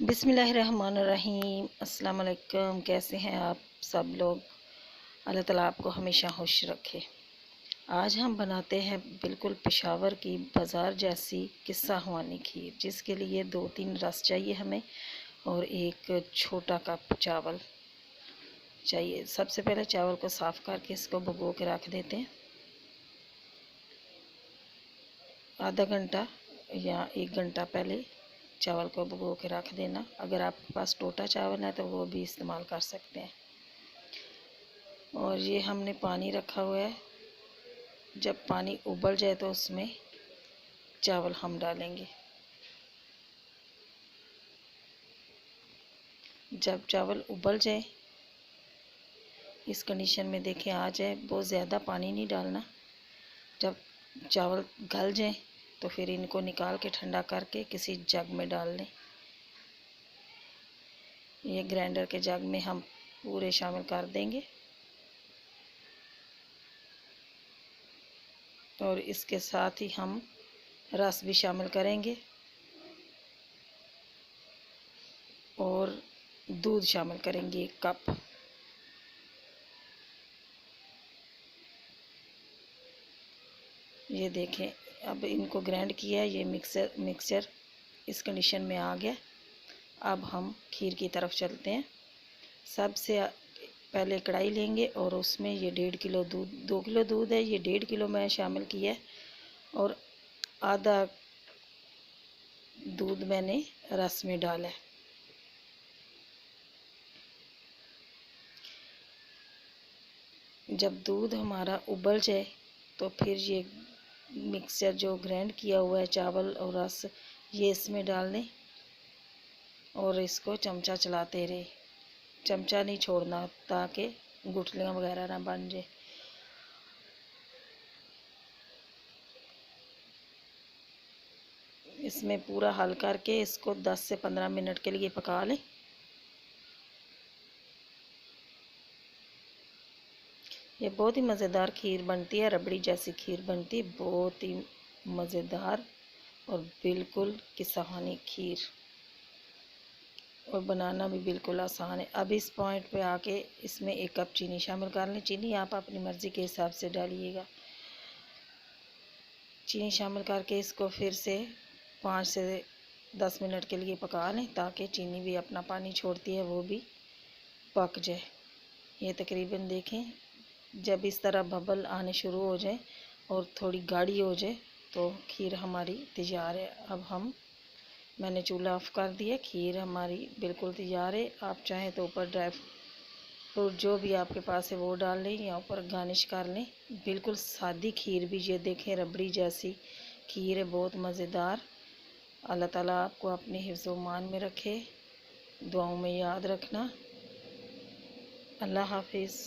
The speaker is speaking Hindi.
बिस्मिल्लाहिर्रहमानिर्रहीम। अस्सलाम वालेकुम। कैसे हैं आप सब लोग? अल्लाह ताला आपको हमेशा खुश रखे। आज हम बनाते हैं बिल्कुल पेशावर की बाज़ार जैसी किस्सा खुआनी खीर, जिसके लिए 2-3 रस चाहिए हमें और एक छोटा कप चावल चाहिए। सबसे पहले चावल को साफ़ करके इसको भिगो के रख देते हैं आधा घंटा या 1 घंटा पहले चावल को भिगो के रख देना। अगर आपके पास टोटा चावल है तो वो भी इस्तेमाल कर सकते हैं। और ये हमने पानी रखा हुआ है। जब पानी उबल जाए तो उसमें चावल हम डालेंगे। जब चावल उबल जाए, इस कंडीशन में देखें आ जाए, बहुत ज़्यादा पानी नहीं डालना। जब चावल गल जाए तो फिर इनको निकाल के ठंडा करके किसी जग में डाल लें। ये ग्राइंडर के जग में हम पूरे शामिल कर देंगे और इसके साथ ही हम रस भी शामिल करेंगे और दूध शामिल करेंगे 1 कप। ये देखें, अब इनको ग्राइंड किया है। ये मिक्सचर इस कंडीशन में आ गया। अब हम खीर की तरफ चलते हैं। सबसे पहले कढ़ाई लेंगे और उसमें ये 1.5 किलो दूध, 2 किलो दूध है, ये 1.5 किलो मैं शामिल किया है और आधा दूध मैंने रस में डाला है। जब दूध हमारा उबल जाए तो फिर ये मिक्सचर जो ग्राइंड किया हुआ है चावल और रस, ये इसमें डाल दें और इसको चमचा चलाते रहे। चमचा नहीं छोड़ना ताकि गुठलियाँ वगैरह ना बन जाए। इसमें पूरा हल करके इसको 10 से 15 मिनट के लिए पका लें। ये बहुत ही मज़ेदार खीर बनती है, रबड़ी जैसी खीर बनती है, बहुत ही मज़ेदार और बिल्कुल किसानी खीर, और बनाना भी बिल्कुल आसान है। अब इस पॉइंट पे आके इसमें 1 कप चीनी शामिल कर लें। चीनी आप अपनी मर्ज़ी के हिसाब से डालिएगा। चीनी शामिल करके इसको फिर से 5 से 10 मिनट के लिए पका लें ताकि चीनी भी अपना पानी छोड़ती है, वो भी पक जाए। ये तकरीबन देखें, जब इस तरह बबल आने शुरू हो जाए और थोड़ी गाढ़ी हो जाए तो खीर हमारी तैयार है। अब मैंने चूल्हा ऑफ़ कर दिया। खीर हमारी बिल्कुल तैयार है। आप चाहें तो ऊपर ड्राई फ्रूट जो भी आपके पास है वो डाल लें या ऊपर गार्निश कर लें। बिल्कुल सादी खीर भी, ये देखें रबड़ी जैसी खीर है, बहुत मज़ेदार। अल्लाह ताला आपको अपने हिफ्ज़ व मान में रखे। दुआओं में याद रखना। अल्लाह हाफिज़।